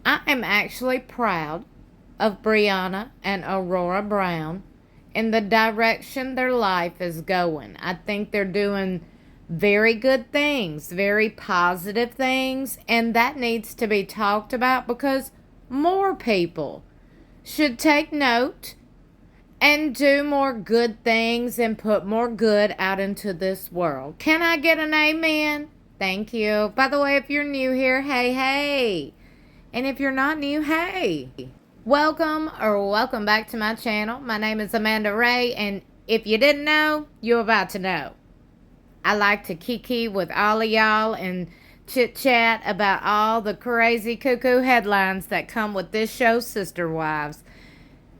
I am actually proud of Briana and Aurora Brown and the direction their life is going. I think they're doing very good things, very positive things, and that needs to be talked about because more people should take note and do more good things and put more good out into this world. Can I get an amen? Thank you. By the way, if you're new here, hey, hey. And if you're not new, hey. Welcome back to my channel. My name is Amanda Ray, and if you didn't know, you're about to know. I like to kiki with all of y'all and chit-chat about all the crazy cuckoo headlines that come with this show, Sister Wives.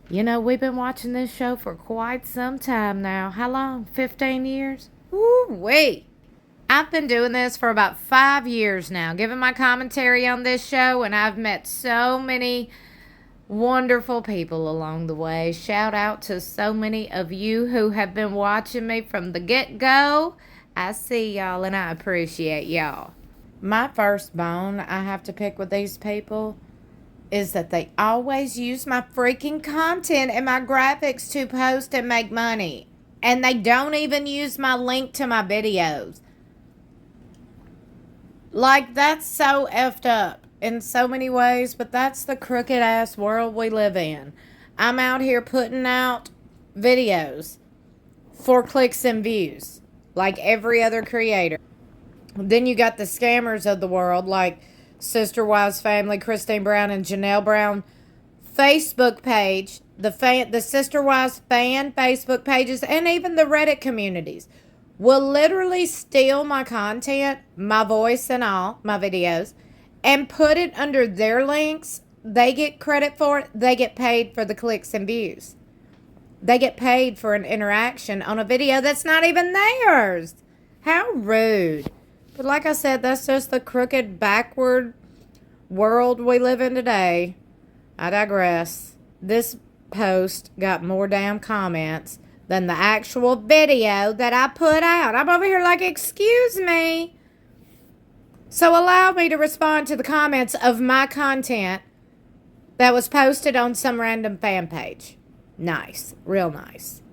You know, we've been watching this show for quite some time now. How long? 15 years? Woo-wee. I've been doing this for about 5 years now, giving my commentary on this show, and I've met so many wonderful people along the way. Shout out to so many of you who have been watching me from the get-go. I see y'all, and I appreciate y'all. My first bone I have to pick with these people is that they always use my freaking content and my graphics to post and make money. And they don't even use my link to my videos. Like, that's so effed up in so many ways, but that's the crooked ass world we live in. I'm out here putting out videos for clicks and views, like every other creator. Then you got the scammers of the world, like Sister Wives Family, Christine Brown and Janelle Brown Facebook page, the Sister Wives fan Facebook pages, and even the Reddit communities will literally steal my content, my voice and all, my videos, and put it under their links. They get credit for it. They get paid for the clicks and views. They get paid for an interaction on a video that's not even theirs. How rude. But like I said, that's just the crooked, backward world we live in today. I digress. This post got more damn comments than the actual video that I put out. I'm over here like, excuse me. So allow me to respond to the comments of my content that was posted on some random fan page. Nice. Real nice.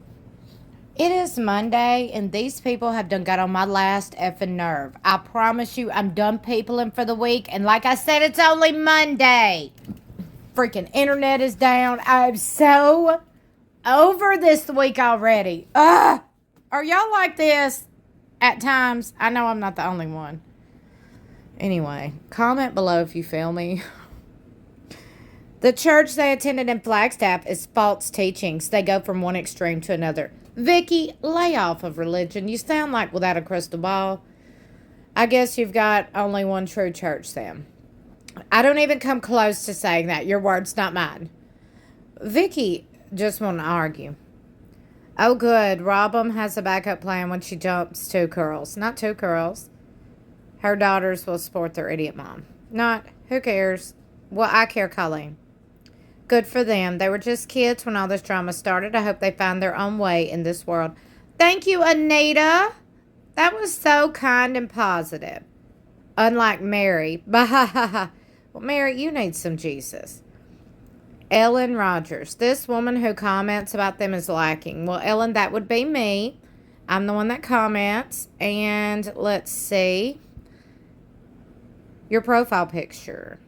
It is Monday, and these people have done got on my last effing nerve. I promise you, I'm done peopling for the week. And like I said, it's only Monday. Freaking internet is down. I'm so over this week already. Ugh. Are y'all like this at times? I know I'm not the only one. Anyway, comment below if you feel me. The church they attended in Flagstaff is false teachings. They go from one extreme to another. Vicky, lay off of religion. You sound like without a crystal ball. I guess you've got only one true church, Sam. I don't even come close to saying that. Your words, not mine. Vicky just want to argue. Oh, good. Robyn has a backup plan when she jumps 2 curls. Not 2 curls. Her daughters will support their idiot mom. Not. Who cares? Well, I care, Colleen. Good for them. They were just kids when all this drama started. I hope they find their own way in this world. Thank you, Anita. That was so kind and positive. Unlike Mary. Well, Mary, you need some Jesus. Ellen Rogers. This woman who comments about them is lacking. Well, Ellen, that would be me. I'm the one that comments. And let's see. Your profile picture.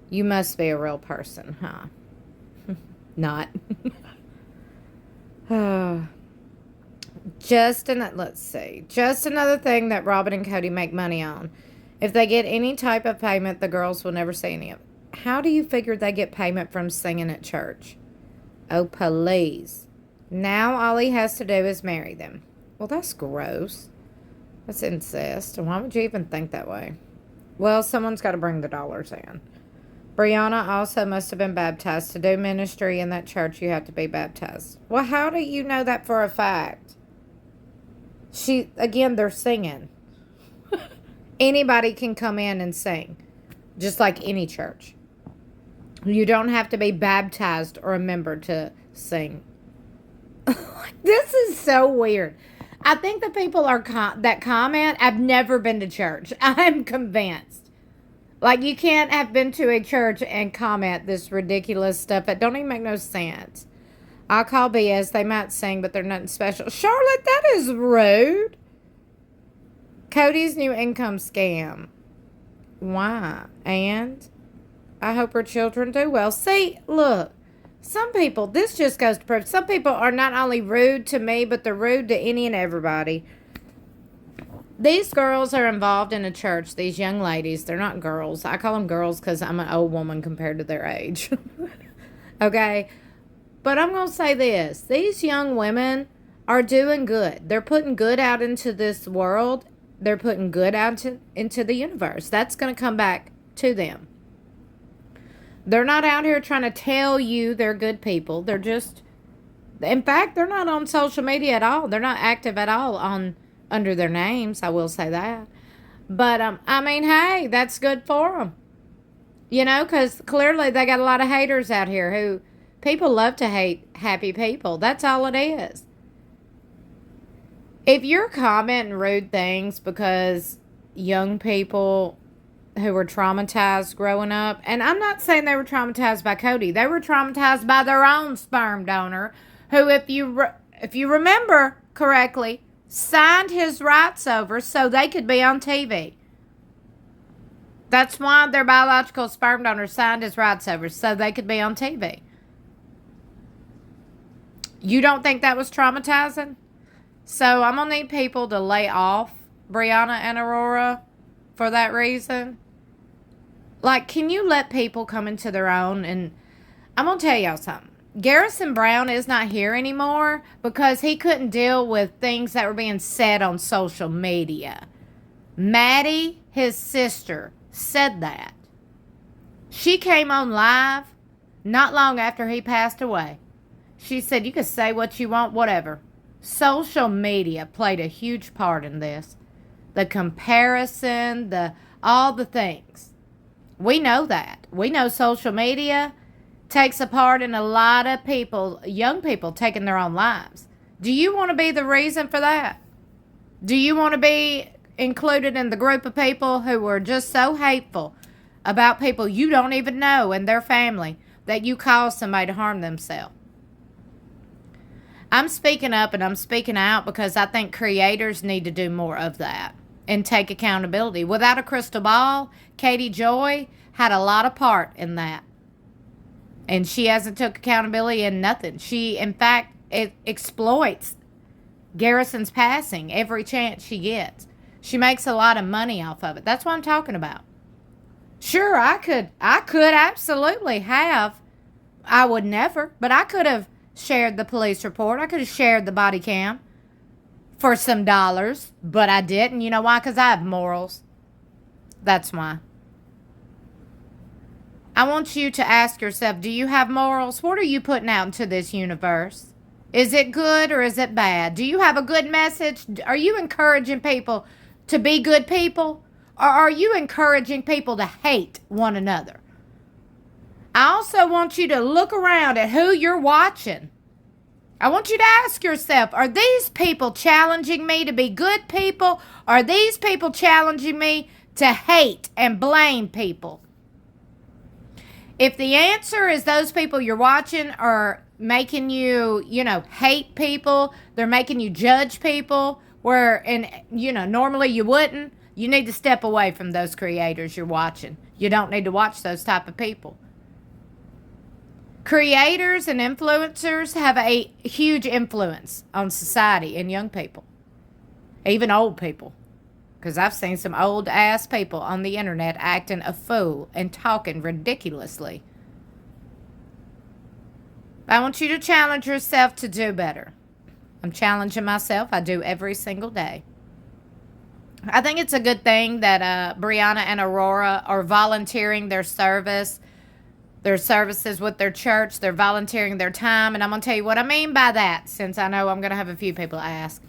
You must be a real person, huh? Not. Let's see. Just another thing that Robyn and Cody make money on. If they get any type of payment, the girls will never see any of it. How do you figure they get payment from singing at church? Oh, please. Now all he has to do is marry them. Well, that's gross. That's incest. And why would you even think that way? Well, someone's got to bring the dollars in. Briana also must have been baptized. To do ministry in that church, you have to be baptized. Well, how do you know that for a fact? Again, they're singing. Anybody can come in and sing. Just like any church. You don't have to be baptized or a member to sing. This is so weird. I think the people that comment, I've never been to church. I'm convinced. Like, you can't have been to a church and comment this ridiculous stuff that don't even make no sense. I'll call BS. They might sing, but they're nothing special. Charlotte, that is rude. Cody's new income scam. Why? And I hope her children do well. See, look. Some people, this just goes to prove, some people are not only rude to me, but they're rude to any and everybody. These girls are involved in a church, these young ladies. They're not girls. I call them girls because I'm an old woman compared to their age. Okay? But I'm going to say this. These young women are doing good. They're putting good out into this world. They're putting good out into the universe. That's going to come back to them. They're not out here trying to tell you they're good people. They're just, in fact, they're not on social media at all. They're not active at all under their names. I will say that. But, I mean, hey, that's good for them. You know, because clearly they got a lot of haters out here who, people love to hate happy people. That's all it is. If you're commenting rude things because young people who were traumatized growing up, and I'm not saying they were traumatized by Cody. They were traumatized by their own sperm donor, who, if you remember correctly, signed his rights over so they could be on TV. That's why their biological sperm donor signed his rights over so they could be on TV. You don't think that was traumatizing? So I'm going to need people to lay off Briana and Aurora for that reason. Like, can you let people come into their own? And I'm going to tell y'all something. Garrison Brown is not here anymore because he couldn't deal with things that were being said on social media. Maddie, his sister, said that. She came on live not long after he passed away. She said, you can say what you want, whatever. Social media played a huge part in this. The comparison, all the things. We know that. We know social media takes a part in a lot of people, young people, taking their own lives. Do you want to be the reason for that? Do you want to be included in the group of people who were just so hateful about people you don't even know and their family that you cause somebody to harm themselves? I'm speaking up and I'm speaking out because I think creators need to do more of that and take accountability. Without a crystal ball, Katie Joy had a lot of part in that. And she hasn't took accountability in nothing. She, in fact, exploits Garrison's passing every chance she gets. She makes a lot of money off of it. That's what I'm talking about. Sure, I could absolutely have. I would never, but I could have shared the police report. I could have shared the body cam for some dollars, but I didn't. You know why? Because I have morals. That's why. I want you to ask yourself, do you have morals? What are you putting out into this universe? Is it good or is it bad? Do you have a good message? Are you encouraging people to be good people? Or are you encouraging people to hate one another? I also want you to look around at who you're watching. I want you to ask yourself, are these people challenging me to be good people? Or are these people challenging me to hate and blame people? If the answer is those people you're watching are making you, hate people, they're making you judge people, normally you wouldn't, you need to step away from those creators you're watching. You don't need to watch those type of people. Creators and influencers have a huge influence on society and young people, even old people. Because I've seen some old-ass people on the internet acting a fool and talking ridiculously. I want you to challenge yourself to do better. I'm challenging myself. I do every single day. I think it's a good thing that Briana and Aurora are volunteering their services with their church. They're volunteering their time. And I'm going to tell you what I mean by that, since I know I'm going to have a few people ask.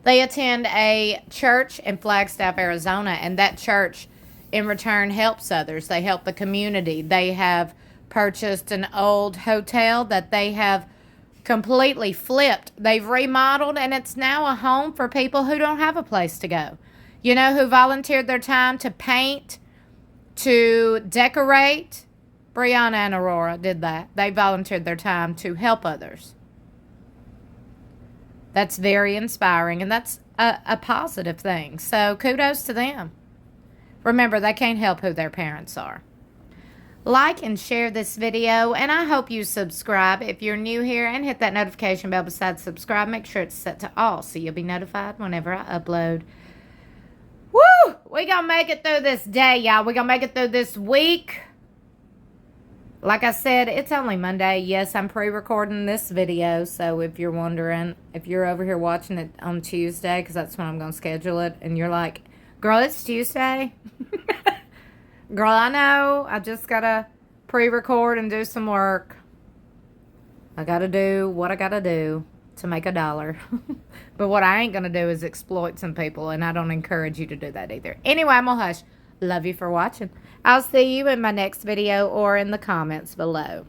They attend a church in Flagstaff, Arizona, and that church, in return, helps others. They help the community. They have purchased an old hotel that they have completely flipped. They've remodeled, and it's now a home for people who don't have a place to go. Who volunteered their time to paint, to decorate. Briana and Aurora did that. They volunteered their time to help others. That's very inspiring, and that's a positive thing. So kudos to them. Remember, they can't help who their parents are. Like and share this video, and I hope you subscribe if you're new here, and hit that notification bell beside subscribe. Make sure it's set to all so you'll be notified whenever I upload. Woo! We gonna make it through this day, y'all. We gonna make it through this week. Like I said, it's only Monday. Yes, I'm pre-recording this video, so if you're wondering, if you're over here watching it on Tuesday, because that's when I'm going to schedule it, and you're like, girl, it's Tuesday. Girl, I know. I just got to pre-record and do some work. I got to do what I got to do to make $1. But what I ain't going to do is exploit some people, and I don't encourage you to do that either. Anyway, I'm going to hush. Love you for watching. I'll see you in my next video or in the comments below.